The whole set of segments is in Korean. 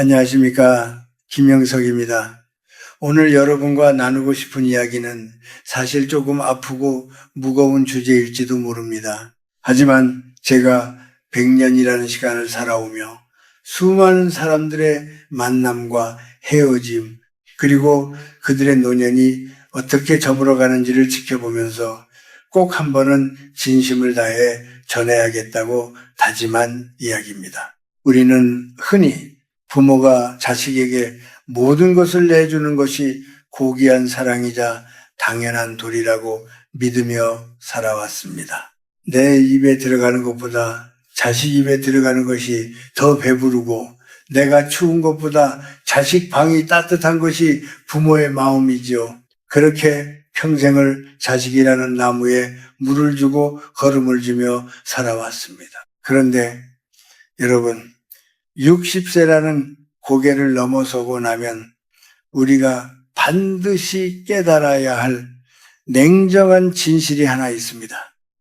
안녕하십니까. 김영석입니다. 오늘 여러분과 나누고 싶은 이야기는 사실 조금 아프고 무거운 주제일지도 모릅니다. 하지만 제가 100년이라는 시간을 살아오며 수많은 사람들의 만남과 헤어짐, 그리고 그들의 노년이 어떻게 저물어가는지를 지켜보면서 꼭 한 번은 진심을 다해 전해야겠다고 다짐한 이야기입니다. 우리는 흔히 부모가 자식에게 모든 것을 내주는 것이 고귀한 사랑이자 당연한 도리라고 믿으며 살아왔습니다. 내 입에 들어가는 것보다 자식 입에 들어가는 것이 더 배부르고, 내가 추운 것보다 자식 방이 따뜻한 것이 부모의 마음이지요. 그렇게 평생을 자식이라는 나무에 물을 주고 걸음을 주며 살아왔습니다. 그런데 여러분, 60세라는 고개를 넘어서고 나면 우리가 반드시 깨달아야 할 냉정한 진실이 하나 있습니다.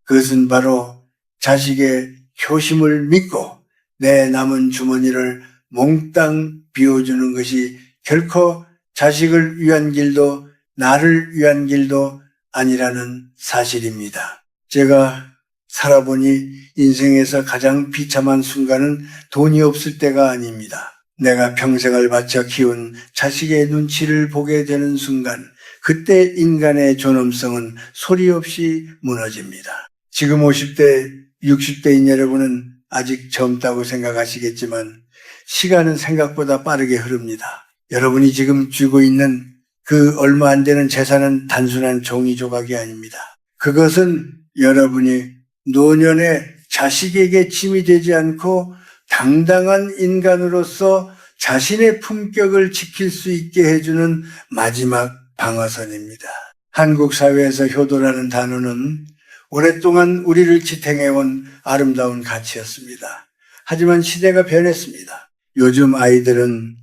그것은 바로 자식의 효심을 믿고 내 남은 주머니를 몽땅 비워주는 것이 결코 자식을 위한 길도 나를 위한 길도 아니라는 사실입니다. 제가 살아보니 인생에서 가장 비참한 순간은 돈이 없을 때가 아닙니다. 내가 평생을 바쳐 키운 자식의 눈치를 보게 되는 순간, 그때 인간의 존엄성은 소리 없이 무너집니다. 지금 50대, 60대인 여러분은 아직 젊다고 생각하시겠지만 시간은 생각보다 빠르게 흐릅니다. 여러분이 지금 쥐고 있는 그 얼마 안 되는 재산은 단순한 종이 조각이 아닙니다. 그것은 여러분이 노년에 자식에게 짐이 되지 않고 당당한 인간으로서 자신의 품격을 지킬 수 있게 해주는 마지막 방어선입니다. 한국 사회에서 효도라는 단어는 오랫동안 우리를 지탱해온 아름다운 가치였습니다. 하지만 시대가 변했습니다. 요즘 아이들은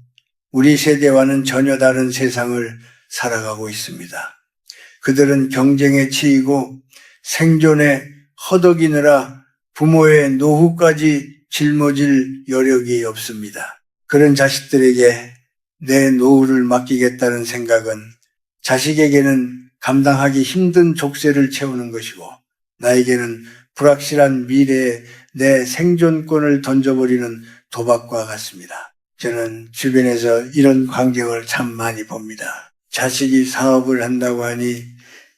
우리 세대와는 전혀 다른 세상을 살아가고 있습니다. 그들은 경쟁에 치이고 생존에 허덕이느라 부모의 노후까지 짊어질 여력이 없습니다. 그런 자식들에게 내 노후를 맡기겠다는 생각은 자식에게는 감당하기 힘든 족쇄를 채우는 것이고, 나에게는 불확실한 미래에 내 생존권을 던져버리는 도박과 같습니다. 저는 주변에서 이런 광경을 참 많이 봅니다. 자식이 사업을 한다고 하니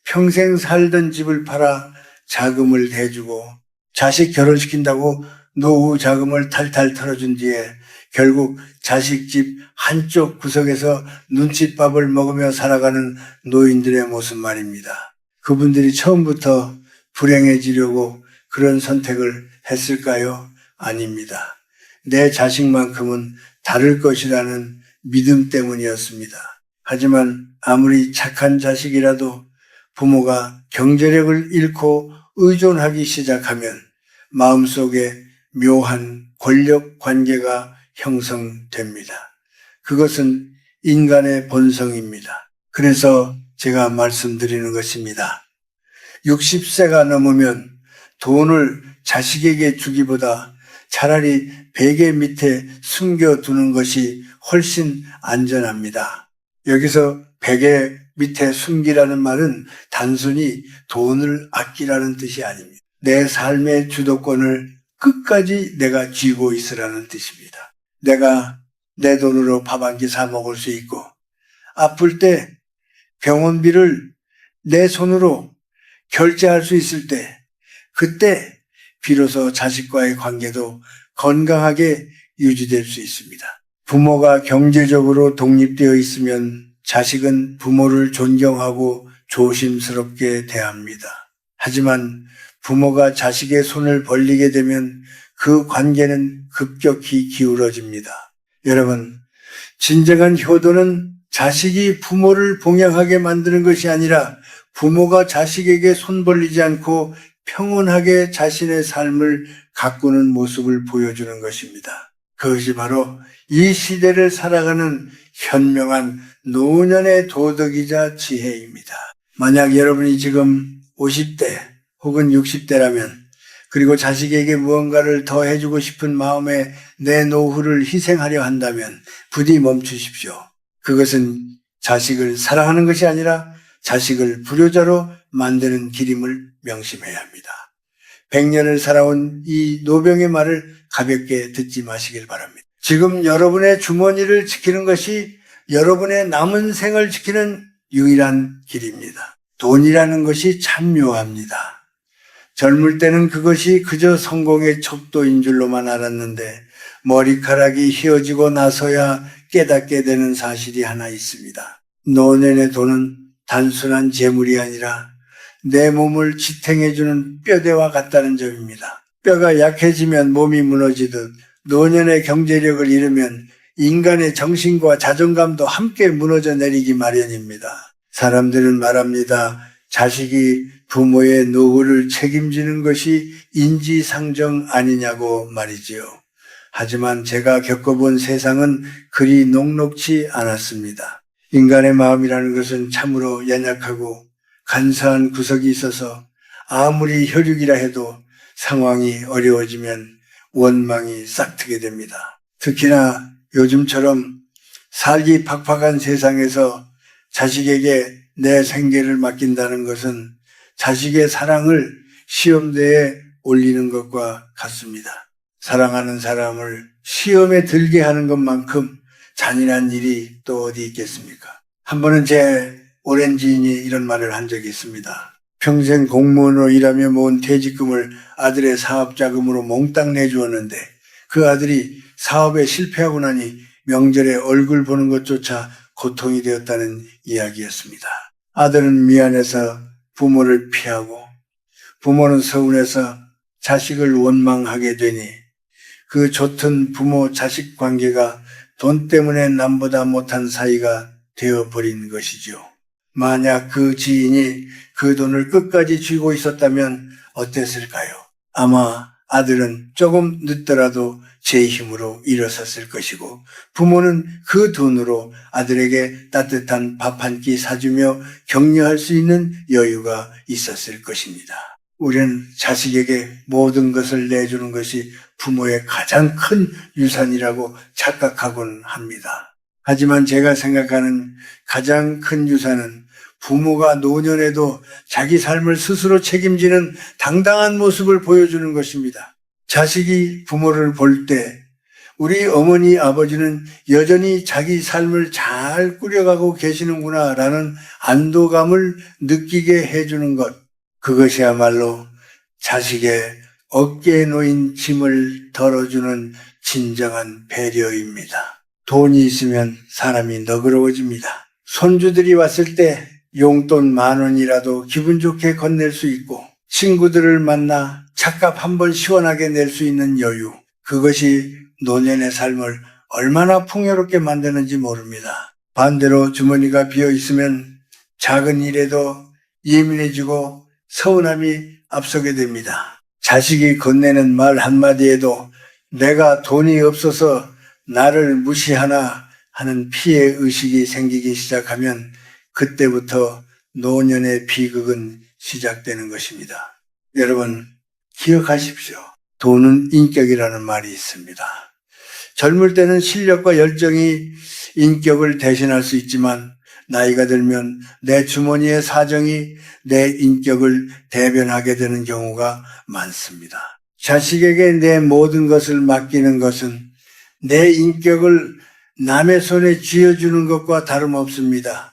평생 살던 집을 팔아 자금을 대주고, 자식 결혼시킨다고 노후 자금을 탈탈 털어준 뒤에 결국 자식 집 한쪽 구석에서 눈칫밥을 먹으며 살아가는 노인들의 모습 말입니다. 그분들이 처음부터 불행해지려고 그런 선택을 했을까요? 아닙니다. 내 자식만큼은 다를 것이라는 믿음 때문이었습니다. 하지만 아무리 착한 자식이라도 부모가 경제력을 잃고 의존하기 시작하면 마음속에 묘한 권력 관계가 형성됩니다. 그것은 인간의 본성입니다. 그래서 제가 말씀드리는 것입니다. 60세가 넘으면 돈을 자식에게 주기보다 차라리 베개 밑에 숨겨두는 것이 훨씬 안전합니다. 여기서 베개 밑에 숨기라는 말은 단순히 돈을 아끼라는 뜻이 아닙니다. 내 삶의 주도권을 끝까지 내가 쥐고 있으라는 뜻입니다. 내가 내 돈으로 밥 한 끼 사 먹을 수 있고, 아플 때 병원비를 내 손으로 결제할 수 있을 때, 그때 비로소 자식과의 관계도 건강하게 유지될 수 있습니다. 부모가 경제적으로 독립되어 있으면 자식은 부모를 존경하고 조심스럽게 대합니다. 하지만 부모가 자식의 손을 벌리게 되면 그 관계는 급격히 기울어집니다. 여러분, 진정한 효도는 자식이 부모를 봉양하게 만드는 것이 아니라 부모가 자식에게 손 벌리지 않고 평온하게 자신의 삶을 가꾸는 모습을 보여주는 것입니다. 그것이 바로 이 시대를 살아가는 현명한 노년의 도덕이자 지혜입니다. 만약 여러분이 지금 50대 혹은 60대라면 그리고 자식에게 무언가를 더 해주고 싶은 마음에 내 노후를 희생하려 한다면 부디 멈추십시오. 그것은 자식을 사랑하는 것이 아니라 자식을 불효자로 만드는 길임을 명심해야 합니다. 100년을 살아온 이 노병의 말을 가볍게 듣지 마시길 바랍니다. 지금 여러분의 주머니를 지키는 것이 여러분의 남은 생을 지키는 유일한 길입니다. 돈이라는 것이 참 묘합니다. 젊을 때는 그것이 그저 성공의 척도인 줄로만 알았는데 머리카락이 휘어지고 나서야 깨닫게 되는 사실이 하나 있습니다. 노년의 돈은 단순한 재물이 아니라 내 몸을 지탱해주는 뼈대와 같다는 점입니다. 뼈가 약해지면 몸이 무너지듯 노년의 경제력을 잃으면 인간의 정신과 자존감도 함께 무너져 내리기 마련입니다. 사람들은 말합니다. 자식이 부모의 노후를 책임지는 것이 인지상정 아니냐고 말이지요. 하지만 제가 겪어본 세상은 그리 녹록지 않았습니다. 인간의 마음이라는 것은 참으로 연약하고 간사한 구석이 있어서 아무리 혈육이라 해도 상황이 어려워지면 원망이 싹트게 됩니다. 특히나 요즘처럼 살기 팍팍한 세상에서 자식에게 내 생계를 맡긴다는 것은 자식의 사랑을 시험대에 올리는 것과 같습니다. 사랑하는 사람을 시험에 들게 하는 것만큼 잔인한 일이 또 어디 있겠습니까? 한 번은 제 오랜 지인이 이런 말을 한 적이 있습니다. 평생 공무원으로 일하며 모은 퇴직금을 아들의 사업자금으로 몽땅 내주었는데 그 아들이 사업에 실패하고 나니 명절에 얼굴 보는 것조차 고통이 되었다는 이야기였습니다. 아들은 미안해서 부모를 피하고 부모는 서운해서 자식을 원망하게 되니 그 좋던 부모 자식 관계가 돈 때문에 남보다 못한 사이가 되어버린 것이죠. 만약 그 지인이 그 돈을 끝까지 쥐고 있었다면 어땠을까요? 아마 아들은 조금 늦더라도 제 힘으로 일어섰을 것이고 부모는 그 돈으로 아들에게 따뜻한 밥 한 끼 사주며 격려할 수 있는 여유가 있었을 것입니다. 우리는 자식에게 모든 것을 내주는 것이 부모의 가장 큰 유산이라고 착각하곤 합니다. 하지만 제가 생각하는 가장 큰 유산은 부모가 노년에도 자기 삶을 스스로 책임지는 당당한 모습을 보여주는 것입니다. 자식이 부모를 볼 때 우리 어머니 아버지는 여전히 자기 삶을 잘 꾸려가고 계시는구나라는 안도감을 느끼게 해주는 것, 그것이야말로 자식의 어깨에 놓인 짐을 덜어주는 진정한 배려입니다. 돈이 있으면 사람이 너그러워집니다. 손주들이 왔을 때 용돈 10,000원이라도 기분 좋게 건넬 수 있고 친구들을 만나 착값 한번 시원하게 낼 수 있는 여유, 그것이 노년의 삶을 얼마나 풍요롭게 만드는지 모릅니다. 반대로 주머니가 비어 있으면 작은 일에도 예민해지고 서운함이 앞서게 됩니다. 자식이 건네는 말 한마디에도 내가 돈이 없어서 나를 무시하나 하는 피해 의식이 생기기 시작하면 그때부터 노년의 비극은 시작되는 것입니다. 여러분 기억하십시오. 돈은 인격이라는 말이 있습니다. 젊을 때는 실력과 열정이 인격을 대신할 수 있지만 나이가 들면 내 주머니의 사정이 내 인격을 대변하게 되는 경우가 많습니다. 자식에게 내 모든 것을 맡기는 것은 내 인격을 남의 손에 쥐어주는 것과 다름없습니다.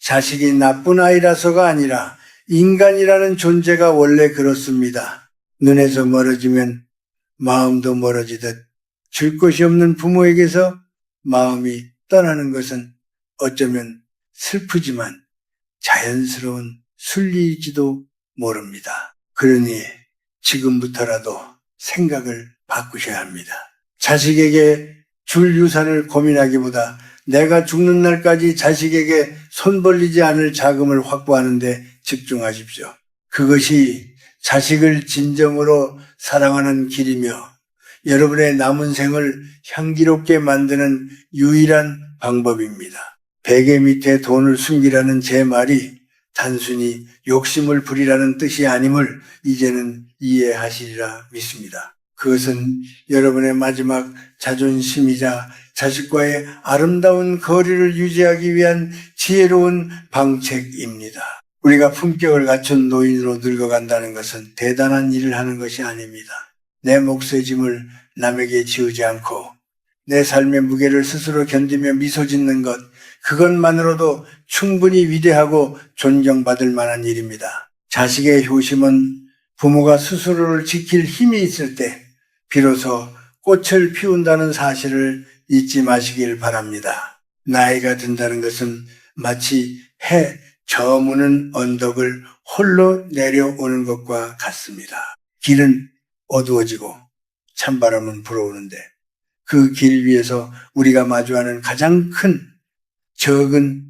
자식이 나쁜 아이라서가 아니라 인간이라는 존재가 원래 그렇습니다. 눈에서 멀어지면 마음도 멀어지듯 줄 것이 없는 부모에게서 마음이 떠나는 것은 어쩌면 슬프지만 자연스러운 순리일지도 모릅니다. 그러니 지금부터라도 생각을 바꾸셔야 합니다. 자식에게 줄 유산을 고민하기보다 내가 죽는 날까지 자식에게 손 벌리지 않을 자금을 확보하는 데 집중하십시오. 그것이 자식을 진정으로 사랑하는 길이며 여러분의 남은 생을 향기롭게 만드는 유일한 방법입니다. 베개 밑에 돈을 숨기라는 제 말이 단순히 욕심을 부리라는 뜻이 아님을 이제는 이해하시리라 믿습니다. 그것은 여러분의 마지막 자존심이자 자식과의 아름다운 거리를 유지하기 위한 지혜로운 방책입니다. 우리가 품격을 갖춘 노인으로 늙어간다는 것은 대단한 일을 하는 것이 아닙니다. 내 몫의 짐을 남에게 지우지 않고 내 삶의 무게를 스스로 견디며 미소 짓는 것, 그것만으로도 충분히 위대하고 존경받을 만한 일입니다. 자식의 효심은 부모가 스스로를 지킬 힘이 있을 때 비로소 꽃을 피운다는 사실을 잊지 마시길 바랍니다. 나이가 든다는 것은 마치 해 저무는 언덕을 홀로 내려오는 것과 같습니다. 길은 어두워지고 찬바람은 불어오는데 그 길 위에서 우리가 마주하는 가장 큰 적은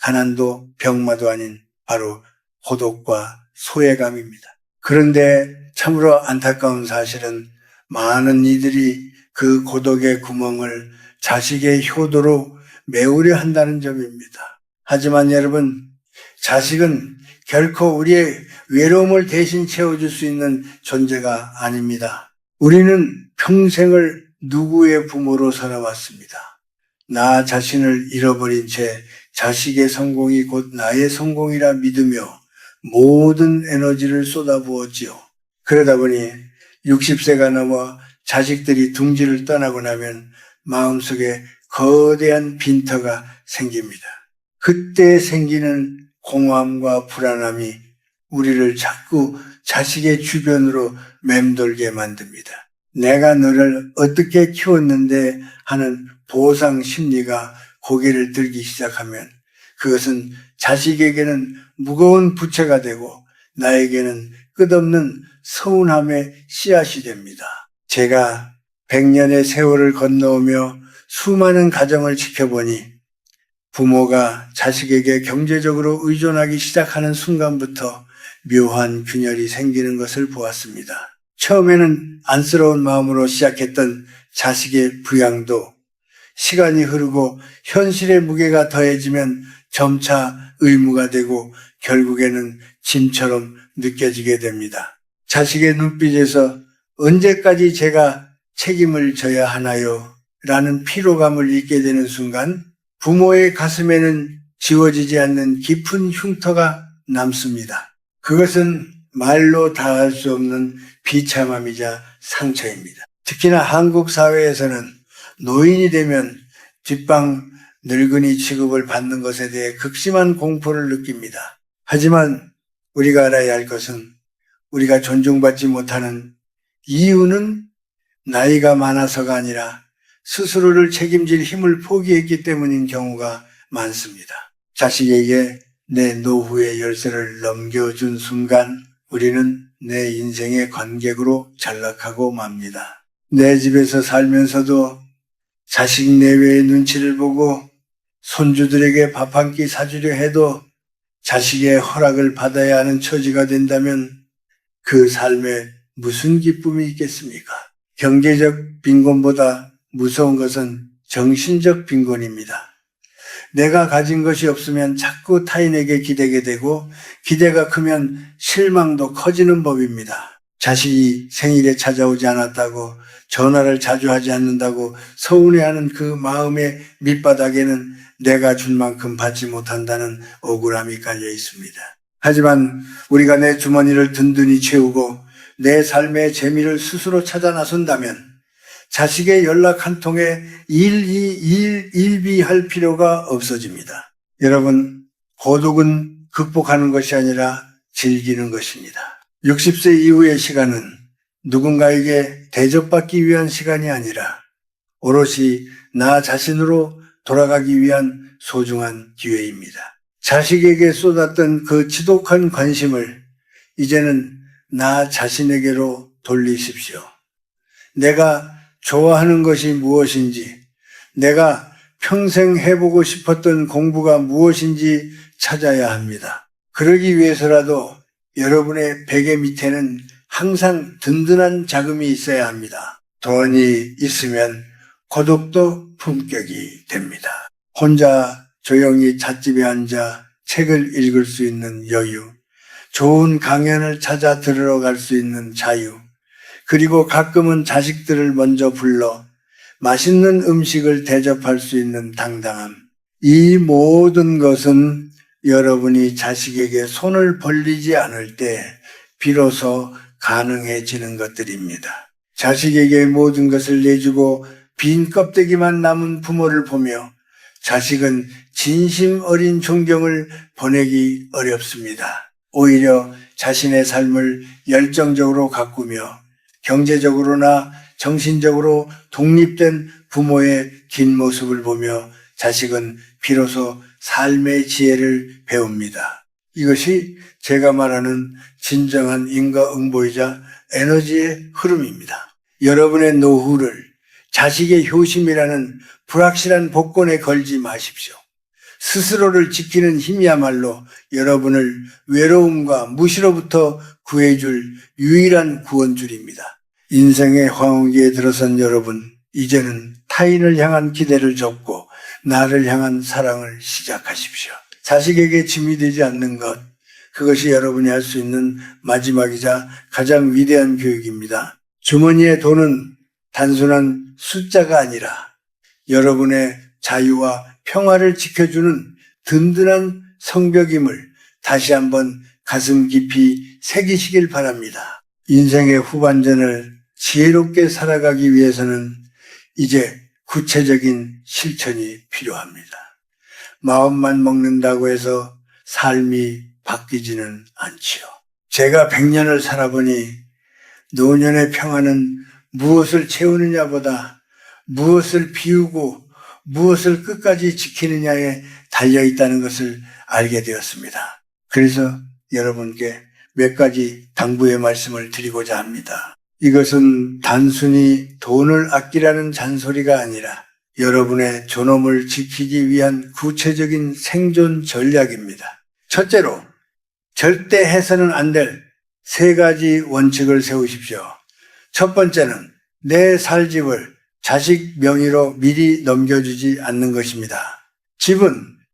가난도 병마도 아닌 바로 고독과 소외감입니다. 그런데 참으로 안타까운 사실은 많은 이들이 그 고독의 구멍을 자식의 효도로 메우려 한다는 점입니다. 하지만 여러분, 자식은 결코 우리의 외로움을 대신 채워줄 수 있는 존재가 아닙니다. 우리는 평생을 누구의 부모로 살아왔습니다. 나 자신을 잃어버린 채 자식의 성공이 곧 나의 성공이라 믿으며 모든 에너지를 쏟아부었지요. 그러다 보니 60세가 넘어 자식들이 둥지를 떠나고 나면 마음속에 거대한 빈터가 생깁니다. 그때 생기는 공허함과 불안함이 우리를 자꾸 자식의 주변으로 맴돌게 만듭니다. 내가 너를 어떻게 키웠는데 하는 보상 심리가 고개를 들기 시작하면 그것은 자식에게는 무거운 부채가 되고 나에게는 끝없는 서운함의 씨앗이 됩니다. 제가 100년의 세월을 건너오며 수많은 가정을 지켜보니 부모가 자식에게 경제적으로 의존하기 시작하는 순간부터 묘한 균열이 생기는 것을 보았습니다. 처음에는 안쓰러운 마음으로 시작했던 자식의 부양도 시간이 흐르고 현실의 무게가 더해지면 점차 의무가 되고 결국에는 짐처럼 느껴지게 됩니다. 자식의 눈빛에서 언제까지 제가 책임을 져야 하나요? 라는 피로감을 잊게 되는 순간 부모의 가슴에는 지워지지 않는 깊은 흉터가 남습니다. 그것은 말로 다할 수 없는 비참함이자 상처입니다. 특히나 한국 사회에서는 노인이 되면 뒷방 늙은이 취급을 받는 것에 대해 극심한 공포를 느낍니다. 하지만 우리가 알아야 할 것은 우리가 존중받지 못하는 이유는 나이가 많아서가 아니라 스스로를 책임질 힘을 포기했기 때문인 경우가 많습니다. 자식에게 내 노후의 열쇠를 넘겨준 순간 우리는 내 인생의 관객으로 전락하고 맙니다. 내 집에서 살면서도 자식 내외의 눈치를 보고 손주들에게 밥 한 끼 사주려 해도 자식의 허락을 받아야 하는 처지가 된다면 그 삶에 무슨 기쁨이 있겠습니까? 경제적 빈곤보다 무서운 것은 정신적 빈곤입니다. 내가 가진 것이 없으면 자꾸 타인에게 기대게 되고 기대가 크면 실망도 커지는 법입니다. 자식이 생일에 찾아오지 않았다고 전화를 자주 하지 않는다고 서운해하는 그 마음의 밑바닥에는 내가 준 만큼 받지 못한다는 억울함이 깔려 있습니다. 하지만 우리가 내 주머니를 든든히 채우고 내 삶의 재미를 스스로 찾아 나선다면 자식의 연락 한 통에 일비할 필요가 없어집니다. 여러분, 고독은 극복하는 것이 아니라 즐기는 것입니다. 60세 이후의 시간은 누군가에게 대접받기 위한 시간이 아니라 오롯이 나 자신으로 돌아가기 위한 소중한 기회입니다. 자식에게 쏟았던 그 지독한 관심을 이제는 나 자신에게로 돌리십시오. 내가 좋아하는 것이 무엇인지, 내가 평생 해보고 싶었던 공부가 무엇인지 찾아야 합니다. 그러기 위해서라도 여러분의 베개 밑에는 항상 든든한 자금이 있어야 합니다. 돈이 있으면 고독도 품격이 됩니다. 혼자 조용히 잣집에 앉아 책을 읽을 수 있는 여유, 좋은 강연을 찾아 들으러 갈 수 있는 자유, 그리고 가끔은 자식들을 먼저 불러 맛있는 음식을 대접할 수 있는 당당함. 이 모든 것은 여러분이 자식에게 손을 벌리지 않을 때 비로소 가능해지는 것들입니다. 자식에게 모든 것을 내주고 빈 껍데기만 남은 부모를 보며 자식은 진심 어린 존경을 보내기 어렵습니다. 오히려 자신의 삶을 열정적으로 가꾸며 경제적으로나 정신적으로 독립된 부모의 긴 모습을 보며 자식은 비로소 삶의 지혜를 배웁니다. 이것이 제가 말하는 진정한 인과응보이자 에너지의 흐름입니다. 여러분의 노후를 자식의 효심이라는 불확실한 복권에 걸지 마십시오. 스스로를 지키는 힘이야말로 여러분을 외로움과 무시로부터 구해줄 유일한 구원줄입니다. 인생의 황후기에 들어선 여러분, 이제는 타인을 향한 기대를 접고 나를 향한 사랑을 시작하십시오. 자식에게 짐이 되지 않는 것, 그것이 여러분이 할 수 있는 마지막이자 가장 위대한 교육입니다. 주머니의 돈은 단순한 숫자가 아니라 여러분의 자유와 평화를 지켜주는 든든한 성벽임을 다시 한번 가슴 깊이 새기시길 바랍니다. 인생의 후반전을 지혜롭게 살아가기 위해서는 이제 구체적인 실천이 필요합니다. 마음만 먹는다고 해서 삶이 바뀌지는 않지요. 제가 100년을 살아보니 노년의 평화는 무엇을 채우느냐보다 무엇을 비우고 무엇을 끝까지 지키느냐에 달려있다는 것을 알게 되었습니다. 그래서 여러분께 몇 가지 당부의 말씀을 드리고자 합니다. 이것은 단순히 돈을 아끼라는 잔소리가 아니라 여러분의 존엄을 지키기 위한 구체적인 생존 전략입니다. 첫째로, 절대 해서는 안 될 3가지 원칙을 세우십시오. 첫 번째는 내 살 집을 자식 명의로 미리 넘겨주지 않는 것입니다. 집은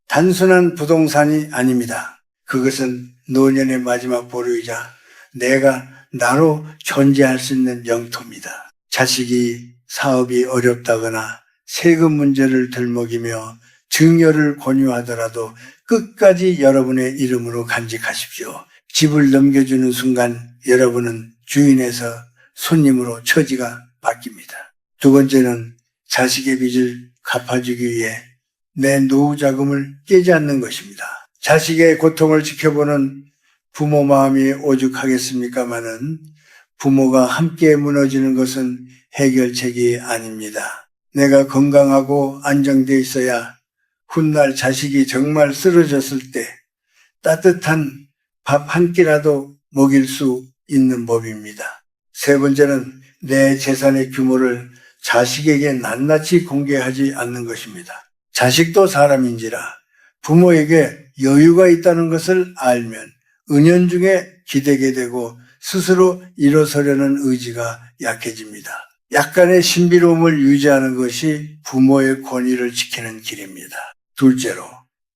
단순한 부동산이 아닙니다. 그것은 노년의 마지막 보루이자 내가 나로 존재할 수 있는 영토입니다. 자식이 사업이 어렵다거나 세금 문제를 들먹이며 증여를 권유하더라도 끝까지 여러분의 이름으로 간직하십시오. 집을 넘겨주는 순간 여러분은 주인에서 손님으로 처지가 바뀝니다. 두 번째는 자식의 빚을 갚아주기 위해 내 노후 자금을 깨지 않는 것입니다. 자식의 고통을 지켜보는 부모 마음이 오죽하겠습니까마는 부모가 함께 무너지는 것은 해결책이 아닙니다. 내가 건강하고 안정되어 있어야 훗날 자식이 정말 쓰러졌을 때 따뜻한 밥 한 끼라도 먹일 수 있는 법입니다. 세 번째는 내 재산의 규모를 자식에게 낱낱이 공개하지 않는 것입니다. 자식도 사람인지라 부모에게 여유가 있다는 것을 알면 은연중에 기대게 되고 스스로 일어서려는 의지가 약해집니다. 약간의 신비로움을 유지하는 것이 부모의 권위를 지키는 길입니다. 둘째로,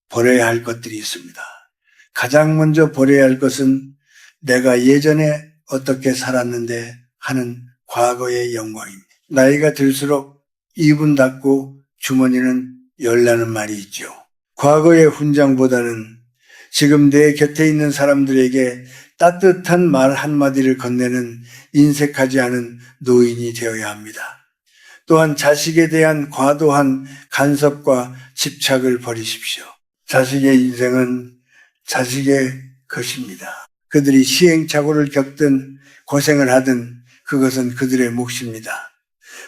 버려야 할 것들이 있습니다. 가장 먼저 버려야 할 것은 내가 예전에 어떻게 살았는데 하는 과거의 영광입니다. 나이가 들수록 입은 닫고 주머니는 열라는 말이 있죠. 과거의 훈장보다는 지금 내 곁에 있는 사람들에게 따뜻한 말 한마디를 건네는 인색하지 않은 노인이 되어야 합니다. 또한 자식에 대한 과도한 간섭과 집착을 버리십시오. 자식의 인생은 자식의 것입니다. 그들이 시행착오를 겪든 고생을 하든 그것은 그들의 몫입니다.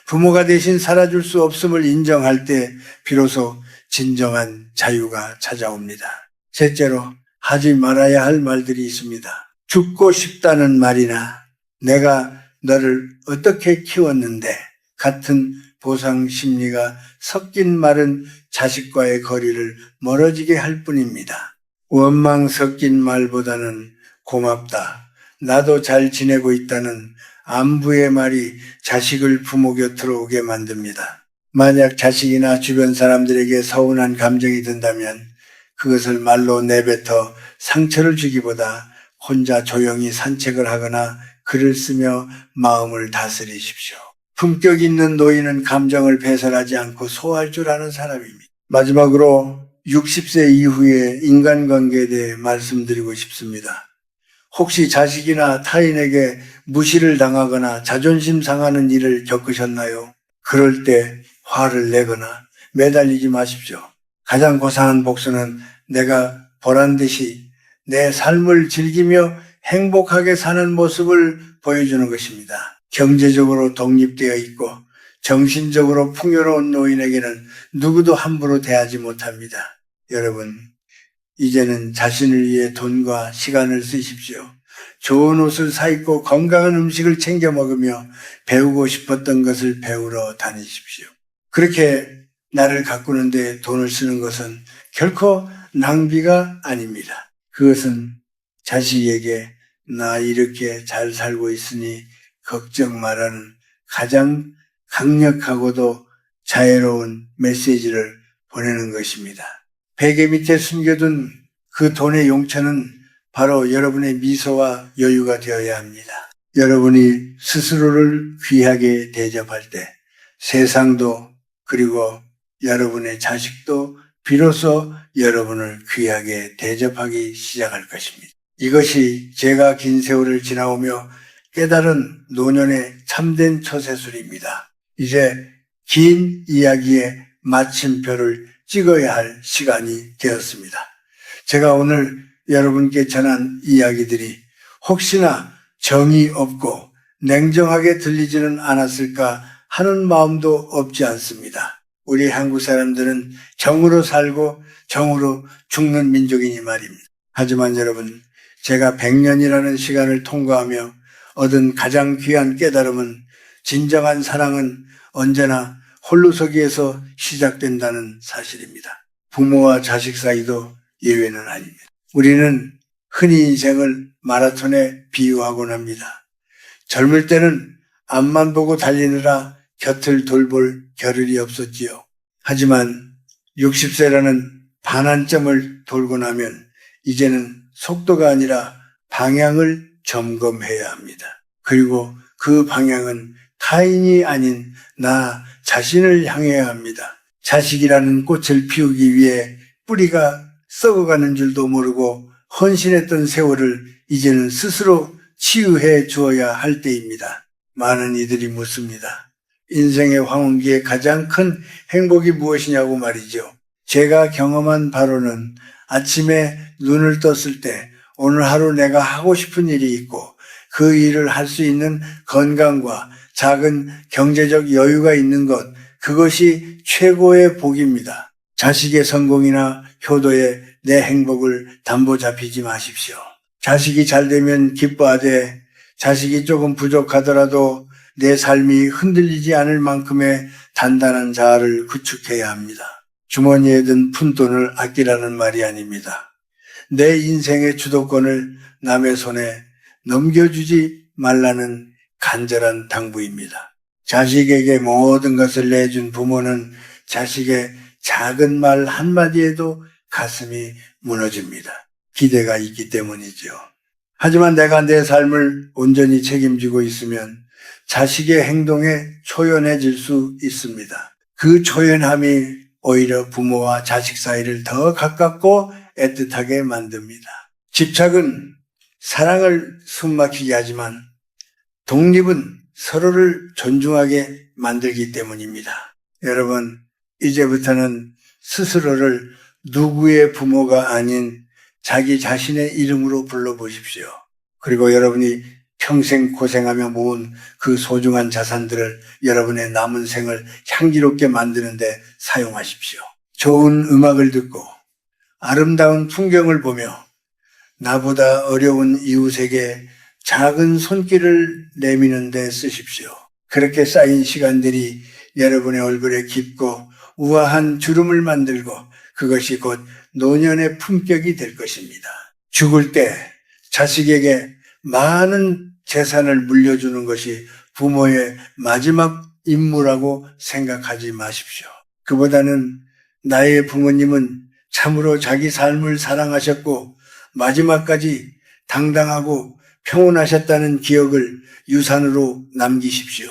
부모가 대신 살아줄 수 없음을 인정할 때 비로소 진정한 자유가 찾아옵니다. 셋째로, 하지 말아야 할 말들이 있습니다. 죽고 싶다는 말이나 내가 너를 어떻게 키웠는데 같은 보상 심리가 섞인 말은 자식과의 거리를 멀어지게 할 뿐입니다. 원망 섞인 말보다는 고맙다, 나도 잘 지내고 있다는 안부의 말이 자식을 부모 곁으로 오게 만듭니다. 만약 자식이나 주변 사람들에게 서운한 감정이 든다면 그것을 말로 내뱉어 상처를 주기보다 혼자 조용히 산책을 하거나 글을 쓰며 마음을 다스리십시오. 품격 있는 노인은 감정을 배설하지 않고 소화할 줄 아는 사람입니다. 마지막으로 60세 이후의 인간관계에 대해 말씀드리고 싶습니다. 혹시 자식이나 타인에게 무시를 당하거나 자존심 상하는 일을 겪으셨나요? 그럴 때 화를 내거나 매달리지 마십시오. 가장 고상한 복수는 내가 보란 듯이 내 삶을 즐기며 행복하게 사는 모습을 보여주는 것입니다. 경제적으로 독립되어 있고 정신적으로 풍요로운 노인에게는 누구도 함부로 대하지 못합니다. 여러분, 이제는 자신을 위해 돈과 시간을 쓰십시오. 좋은 옷을 사입고 건강한 음식을 챙겨 먹으며 배우고 싶었던 것을 배우러 다니십시오. 그렇게 나를 가꾸는 데 돈을 쓰는 것은 결코 낭비가 아닙니다. 그것은 자식에게 나 이렇게 잘 살고 있으니 걱정 말라는 가장 강력하고도 자애로운 메시지를 보내는 것입니다. 베개 밑에 숨겨둔 그 돈의 용처는 바로 여러분의 미소와 여유가 되어야 합니다. 여러분이 스스로를 귀하게 대접할 때 세상도 그리고 여러분의 자식도 비로소 여러분을 귀하게 대접하기 시작할 것입니다. 이것이 제가 긴 세월을 지나오며 깨달은 노년의 참된 처세술입니다. 이제 긴 이야기의 마침표를 찍어야 할 시간이 되었습니다. 제가 오늘 여러분께 전한 이야기들이 혹시나 정이 없고 냉정하게 들리지는 않았을까 하는 마음도 없지 않습니다. 우리 한국 사람들은 정으로 살고 정으로 죽는 민족이니 말입니다. 하지만 여러분, 제가 100년이라는 시간을 통과하며 얻은 가장 귀한 깨달음은 진정한 사랑은 언제나 홀로서기에서 시작된다는 사실입니다. 부모와 자식 사이도 예외는 아닙니다. 우리는 흔히 인생을 마라톤에 비유하곤 합니다. 젊을 때는 앞만 보고 달리느라 곁을 돌볼 겨를이 없었지요. 하지만 60세라는 반환점을 돌고 나면 이제는 속도가 아니라 방향을 점검해야 합니다. 그리고 그 방향은 타인이 아닌 나 자신을 향해야 합니다. 자식이라는 꽃을 피우기 위해 뿌리가 썩어가는 줄도 모르고 헌신했던 세월을 이제는 스스로 치유해 주어야 할 때입니다. 많은 이들이 묻습니다. 인생의 황혼기에 가장 큰 행복이 무엇이냐고 말이죠. 제가 경험한 바로는 아침에 눈을 떴을 때 오늘 하루 내가 하고 싶은 일이 있고 그 일을 할 수 있는 건강과 작은 경제적 여유가 있는 것, 그것이 최고의 복입니다. 자식의 성공이나 효도에 내 행복을 담보 잡히지 마십시오. 자식이 잘 되면 기뻐하되 자식이 조금 부족하더라도 내 삶이 흔들리지 않을 만큼의 단단한 자아를 구축해야 합니다. 주머니에 든 푼돈을 아끼라는 말이 아닙니다. 내 인생의 주도권을 남의 손에 넘겨주지 말라는 간절한 당부입니다. 자식에게 모든 것을 내준 부모는 자식의 작은 말 한마디에도 가슴이 무너집니다. 기대가 있기 때문이죠. 하지만 내가 내 삶을 온전히 책임지고 있으면 자식의 행동에 초연해질 수 있습니다. 그 초연함이 오히려 부모와 자식 사이를 더 가깝고 애틋하게 만듭니다. 집착은 사랑을 숨막히게 하지만 독립은 서로를 존중하게 만들기 때문입니다. 여러분, 이제부터는 스스로를 누구의 부모가 아닌 자기 자신의 이름으로 불러보십시오. 그리고 여러분이 평생 고생하며 모은 그 소중한 자산들을 여러분의 남은 생을 향기롭게 만드는 데 사용하십시오. 좋은 음악을 듣고 아름다운 풍경을 보며 나보다 어려운 이웃에게 작은 손길을 내미는 데 쓰십시오. 그렇게 쌓인 시간들이 여러분의 얼굴에 깊고 우아한 주름을 만들고 그것이 곧 노년의 품격이 될 것입니다. 죽을 때 자식에게 많은 재산을 물려주는 것이 부모의 마지막 임무라고 생각하지 마십시오. 그보다는 나의 부모님은 참으로 자기 삶을 사랑하셨고 마지막까지 당당하고 평온하셨다는 기억을 유산으로 남기십시오.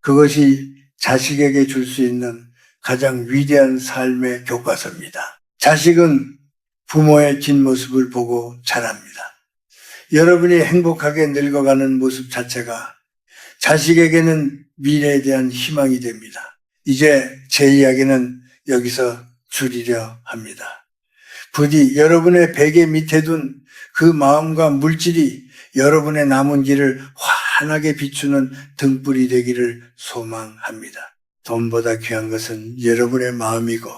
그것이 자식에게 줄 수 있는 가장 위대한 삶의 교과서입니다. 자식은 부모의 뒷모습을 보고 자랍니다. 여러분이 행복하게 늙어가는 모습 자체가 자식에게는 미래에 대한 희망이 됩니다. 이제 제 이야기는 여기서 줄이려 합니다. 부디 여러분의 베개 밑에 둔 그 마음과 물질이 여러분의 남은 길을 환하게 비추는 등불이 되기를 소망합니다. 돈보다 귀한 것은 여러분의 마음이고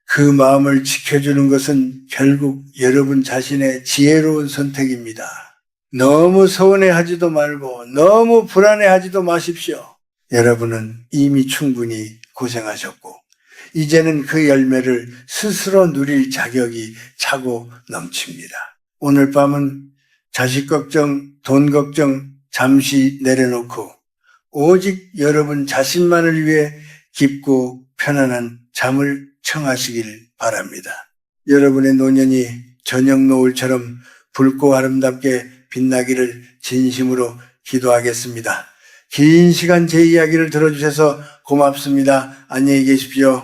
그 마음을 지켜주는 것은 결국 여러분 자신의 지혜로운 선택입니다. 너무 서운해하지도 말고 너무 불안해하지도 마십시오. 여러분은 이미 충분히 고생하셨고 이제는 그 열매를 스스로 누릴 자격이 차고 넘칩니다. 오늘 밤은 자식 걱정, 돈 걱정 잠시 내려놓고 오직 여러분 자신만을 위해 깊고 편안한 잠을 청하시길 바랍니다. 여러분의 노년이 저녁 노을처럼 붉고 아름답게 빛나기를 진심으로 기도하겠습니다. 긴 시간 제 이야기를 들어주셔서 고맙습니다. 안녕히 계십시오.